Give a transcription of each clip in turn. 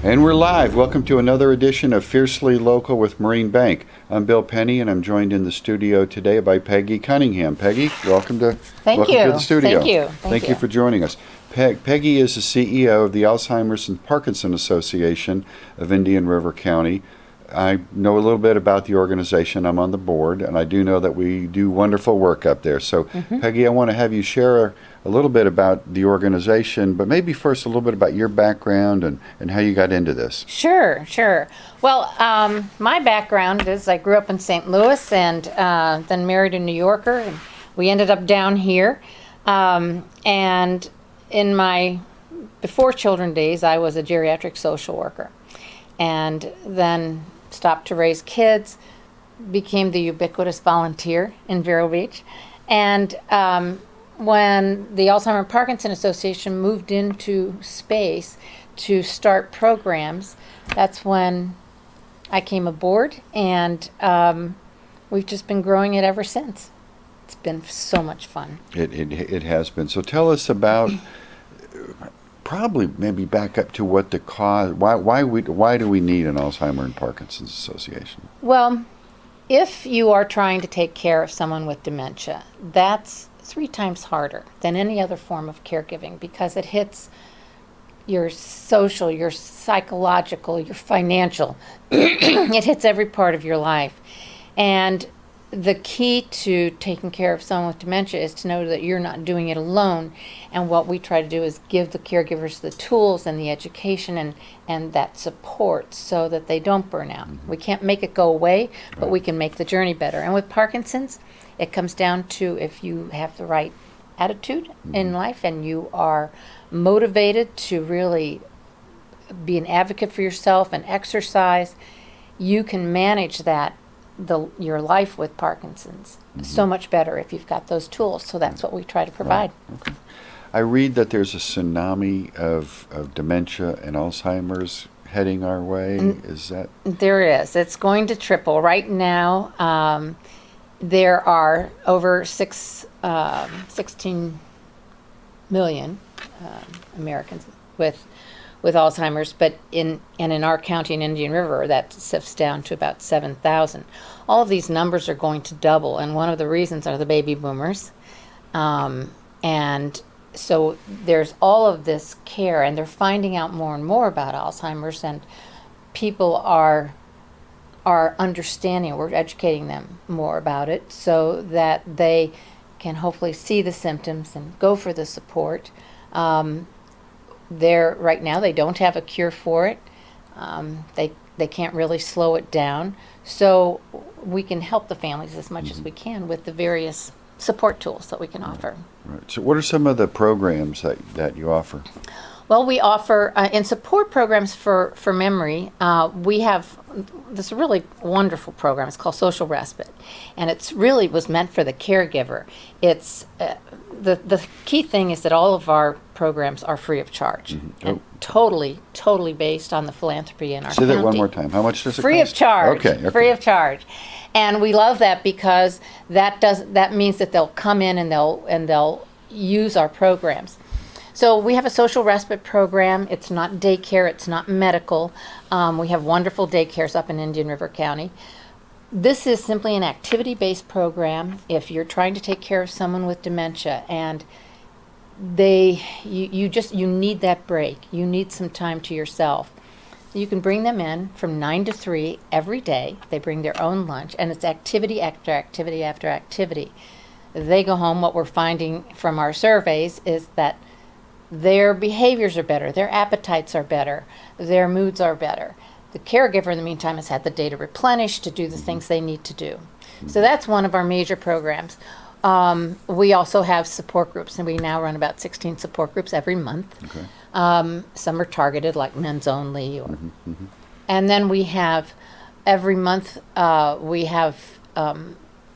And we're live. Welcome to another edition of Fiercely Local with Marine Bank. I'm Bill Penny, and I'm joined in the studio today by Peggy Cunningham. Peggy, welcome to the studio. Thank you for joining us. Peggy is the CEO of the Alzheimer's and Parkinson Association of Indian River County. I know a little bit about the organization. I'm on the board, and I do know that we do wonderful work up there. So, Peggy, I want to have you share a little bit about the organization, but maybe first a little bit about your background and how you got into this. Sure. Well, my background is I grew up in St. Louis and then married a New Yorker, and we ended up down here. And in my before children days, I was a geriatric social worker, and then stopped to raise kids, became the ubiquitous volunteer in Vero Beach, and when the Alzheimer Parkinson Association moved into space to start programs, that's when I came aboard, and we've just been growing it ever since. It's been so much fun. It has been. So tell us about, probably maybe back up to what the cause, why do we need an Alzheimer and Parkinson's Association? Well, if you are trying to take care of someone with dementia, that's 3 times harder than any other form of caregiving, because it hits your social, your psychological, your financial. It hits every part of your life. And the key to taking care of someone with dementia is to know that you're not doing it alone. And what we try to do is give the caregivers the tools and the education and that support so that they don't burn out. We can't make it go away, but we can make the journey better. And with Parkinson's, it comes down to if you have the right attitude in life and you are motivated to really be an advocate for yourself and exercise, you can manage your life with Parkinson's so much better if you've got those tools. So that's what we try to provide. Okay. I read that there's a tsunami of dementia and Alzheimer's heading our way. Is that? There is. It's going to triple. Right now, there are over 16 million Americans with Alzheimer's, but in our county in Indian River, that sifts down to about 7,000. All of these numbers are going to double, and one of the reasons are the baby boomers. And so there's all of this care, and they're finding out more and more about Alzheimer's, and people are understanding. We're educating them more about it so that they can hopefully see the symptoms and go for the support. Right now they don't have a cure for it. They can't really slow it down. So we can help the families as much as we can with the various support tools that we can offer. Right. So what are some of the programs that you offer? Well, we offer, in support programs for memory, we have this really wonderful program. It's called Social Respite, and it's really was meant for the caregiver. It's the key thing is that all of our programs are free of charge, and totally based on the philanthropy in our county. Say that one more time. How much does it cost? Free of charge. Okay. Free of charge. And we love that because that means that they'll come in and they'll use our programs. So we have a social respite program. It's not daycare. It's not medical. We have wonderful daycares up in Indian River County. This is simply an activity-based program. If you're trying to take care of someone with dementia and you need that break, you need some time to yourself, you can bring them in from 9 to 3 every day. They bring their own lunch, and it's activity after activity after activity. They go home. What we're finding from our surveys is that their behaviors are better, their appetites are better, their moods are better. The caregiver, in the meantime, has had the data replenished to do the things they need to do. So that's one of our major programs. We also have support groups, and we now run about 16 support groups every month. Okay. Some are targeted, like men's only. And then we have, every month, we have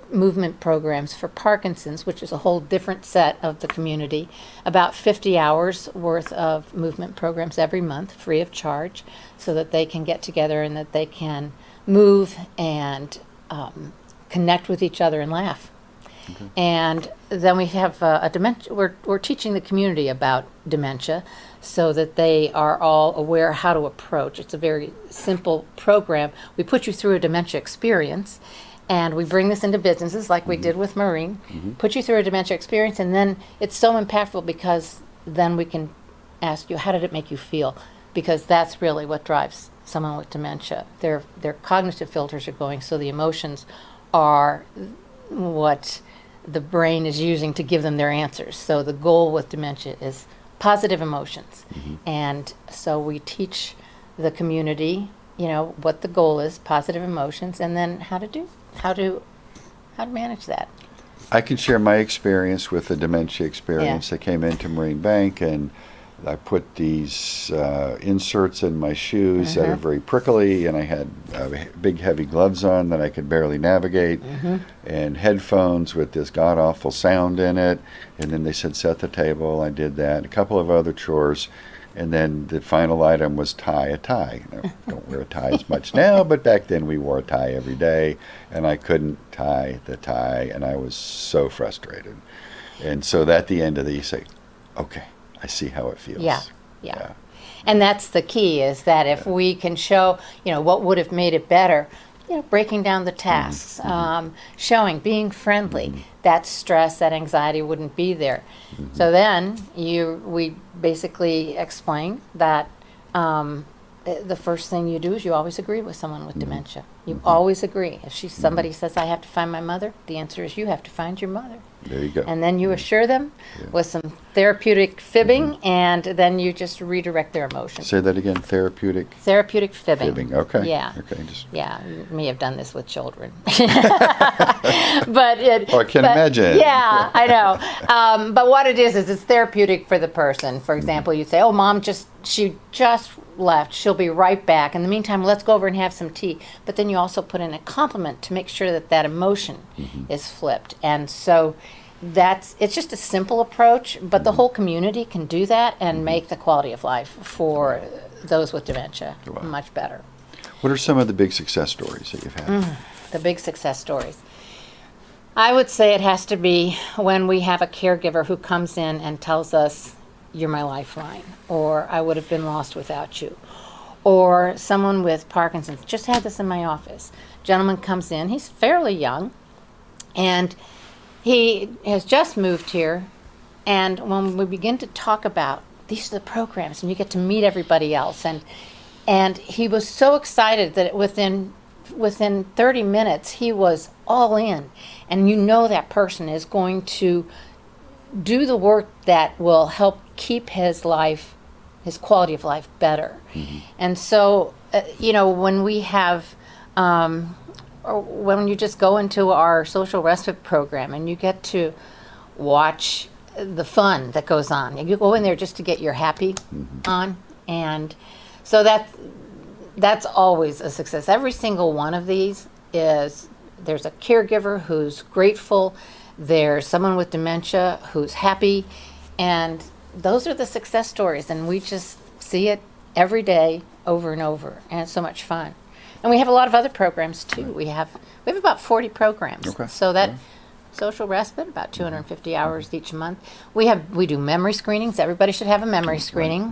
movement programs for Parkinson's, which is a whole different set of the community. About 50 hours worth of movement programs every month, free of charge, so that they can get together and that they can move and connect with each other and laugh. And then we have a dementia. We're teaching the community about dementia, so that they are all aware how to approach. It's a very simple program. We put you through a dementia experience, and we bring this into businesses like we did with Marine. Put you through a dementia experience, and then it's so impactful because then we can ask you, how did it make you feel? Because that's really what drives someone with dementia. Their cognitive filters are going, so the emotions are what the brain is using to give them their answers. So the goal with dementia is positive emotions. And so we teach the community, what the goal is, positive emotions, and then how to manage that. I can share my experience with the dementia experience. I came into Marine Bank, and I put these inserts in my shoes that are very prickly, and I had big heavy gloves on that I could barely navigate, and headphones with this god-awful sound in it. And then they said, set the table. I did that. A couple of other chores. And then the final item was tie a tie. I don't wear a tie as much now, but back then we wore a tie every day, and I couldn't tie the tie, and I was so frustrated. And so at the end of you say, okay, I see how it feels. Yeah. And that's the key, is that if we can show, what would have made it better, breaking down the tasks, showing, being friendly, that stress, that anxiety wouldn't be there. So then we basically explain that the first thing you do is you always agree with someone with dementia. You always agree. If somebody says, I have to find my mother, the answer is you have to find your mother. There you go. And then you assure them with some therapeutic fibbing, and then you just redirect their emotions. Say that again, therapeutic? Therapeutic fibbing. Fibbing, okay. Yeah. Okay. Yeah, you may have done this with children. But I can imagine. Yeah, I know. But what it is it's therapeutic for the person. For example, you say, oh, Mom, she just left. She'll be right back. In the meantime, let's go over and have some tea. But then you also put in a compliment to make sure that emotion is flipped. And so it's just a simple approach, but the whole community can do that and make the quality of life for those with dementia much better. What are some of the big success stories that you've had? The big success stories. I would say it has to be when we have a caregiver who comes in and tells us, you're my lifeline, or I would have been lost without you. Or someone with Parkinson's. Just had this in my office. Gentleman comes in, he's fairly young, and he has just moved here, and when we begin to talk about these are the programs, and you get to meet everybody else, and he was so excited that within 30 minutes he was all in, and that person is going to do the work that will help keep his quality of life better. And so, when we have or when you just go into our social respite program and you get to watch the fun that goes on. You go in there just to get your happy on. And so that's always a success. Every single one of these there's a caregiver who's grateful. There's someone with dementia who's happy. And those are the success stories. And we just see it every day over and over. And it's so much fun. And we have a lot of other programs too. Right. We have about 40 programs. Okay. So that social respite, about 250 hours each month. We do memory screenings. Everybody should have a memory screening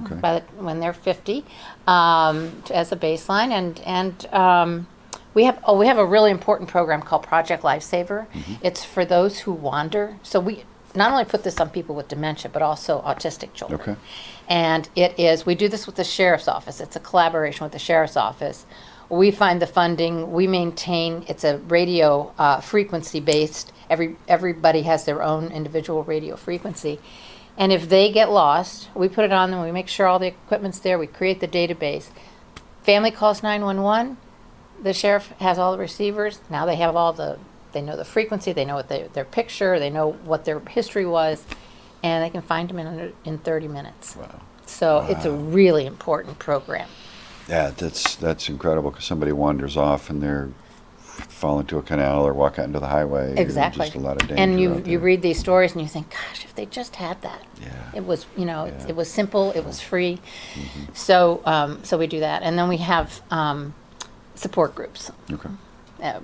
when they're 50 as a baseline. And we have a really important program called Project Lifesaver. It's for those who wander. So we not only put this on people with dementia, but also autistic children. Okay. And we do this with the sheriff's office. It's a collaboration with the sheriff's office. We find the funding, we maintain, it's a radio frequency based, everybody has their own individual radio frequency. And if they get lost, we put it on them, we make sure all the equipment's there, we create the database. Family calls 911, the sheriff has all the receivers, now they have they know the frequency, they know what their picture, they know what their history was, and they can find them in 30 minutes. Wow. So it's a really important program. Yeah, that's incredible, because somebody wanders off and they're fall into a canal or walk out into the highway. Exactly. Just a lot of danger. And you read these stories and you think, gosh, if they just had that. Yeah. It was it was simple, it was free. So we do that, and then we have support groups. Okay.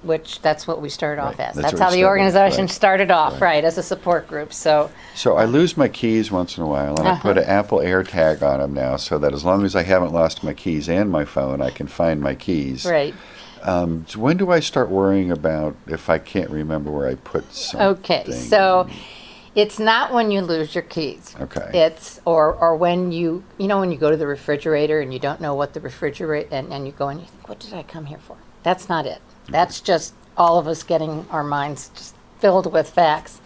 which that's what we started off Right. as. That's That's what how we the started, organization right. started off, Right. right, as a support group. So, So I lose my keys once in a while, and I put an Apple AirTag on them now, so that as long as I haven't lost my keys and my phone, I can find my keys. right. So when do I start worrying about if I can't remember where I put something? Okay, so it's not when you lose your keys. Okay. It's or when when you go to the refrigerator and you don't know what the refrigerator and you go and you think, what did I come here for? That's not it. That's just all of us getting our minds just filled with facts.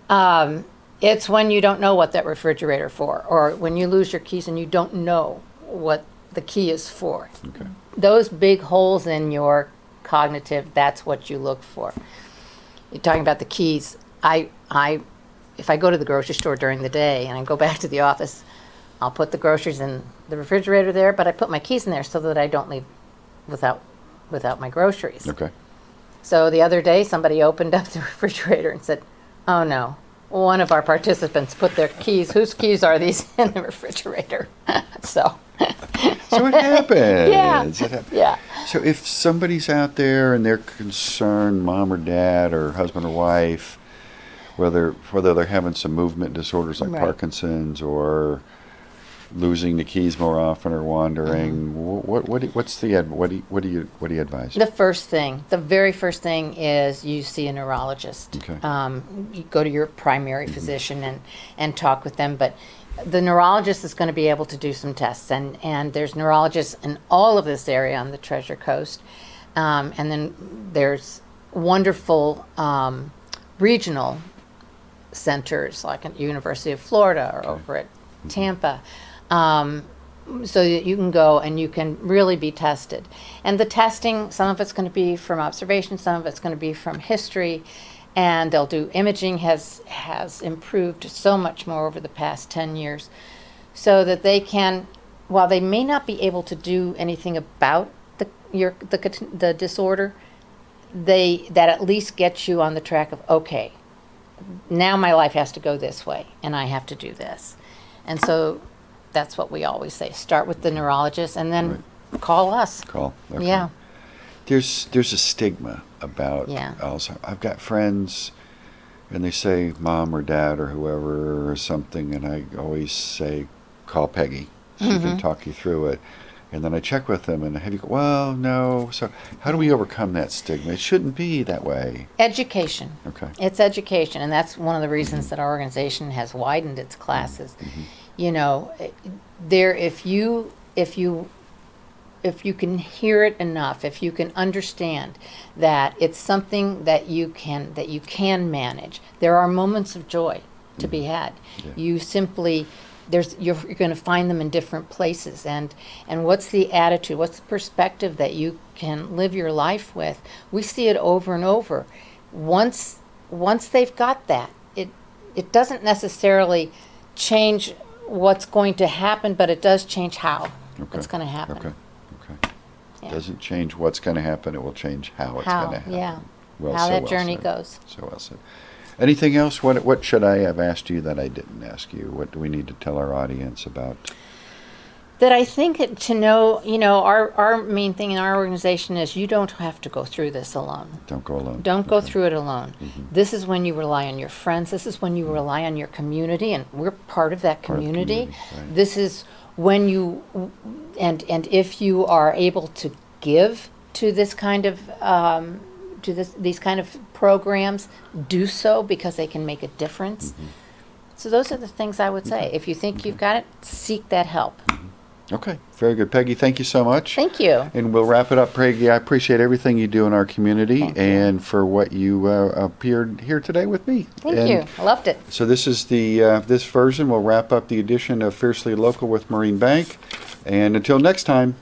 It's when you don't know what that refrigerator for, or when you lose your keys and you don't know what the key is for. Okay. Those big holes in your cognitive, that's what you look for. You're talking about the keys. If I go to the grocery store during the day and I go back to the office, I'll put the groceries in the refrigerator there, but I put my keys in there so that I don't leave without my groceries. Okay. So the other day, somebody opened up the refrigerator and said, "Oh no, one of our participants put their keys. Whose keys are these in the refrigerator?" So. So it happens. Yeah. It happens. Yeah. So if somebody's out there and they're concerned, mom or dad or husband or wife, whether they're having some movement disorders like Right. Parkinson's or losing the keys more often or wandering, what do you advise? The very first thing is you see a neurologist. Okay. You go to your primary physician and talk with them, but the neurologist is going to be able to do some tests, and there's neurologists in all of this area on the Treasure Coast, and then there's wonderful regional centers like at University of Florida or over at Tampa, so that you can go and you can really be tested. And the testing, some of it's going to be from observation, some of it's going to be from history, and they'll do imaging has improved so much more over the past 10 years, so that they can, while they may not be able to do anything about the disorder, that at least gets you on the track of, okay, now my life has to go this way and I have to do this. And so that's what we always say, start with the neurologist and then call us. Call. Okay. Yeah. There's a stigma about Yeah. Alzheimer's. I've got friends, and they say mom or dad or whoever or something, and I always say, call Peggy. She can talk you through it. And then I check with them, and have you go, well, no. So how do we overcome that stigma? It shouldn't be that way. Education. Okay. It's education, and that's one of the reasons that our organization has widened its classes. You know, if you can hear it enough, if you can understand that it's something that you can manage, there are moments of joy to be had. Yeah. You simply you're going to find them in different places, and what's the attitude, what's the perspective that you can live your life with? We see it over and over. Once they've got that, it doesn't necessarily change what's going to happen, but it does change how it's going to happen. Okay. Yeah. Doesn't change what's going to happen. It will change how it's going to happen. Yeah. Well, How so that well journey said. goes. So well said. Anything else? What should I have asked you that I didn't ask you? What do we need to tell our audience about? That I think to know, our main thing in our organization is you don't have to go through this alone. Don't go alone. Don't go through it alone. This is when you rely on your friends. This is when you rely on your community, and we're part of that Part of the community. right. This is when you, and if you are able to give to this kind of, these kind of programs, do so because they can make a difference. So those are the things I would say. If you think you've got it, seek that help. Okay, very good. Peggy, thank you so much. Thank you. And we'll wrap it up, Peggy. I appreciate everything you do in our community Thank you. and for what you appeared here today with me. Thank you. I loved it. So this is this version. We'll wrap up the edition of Fiercely Local with Marine Bank. And until next time.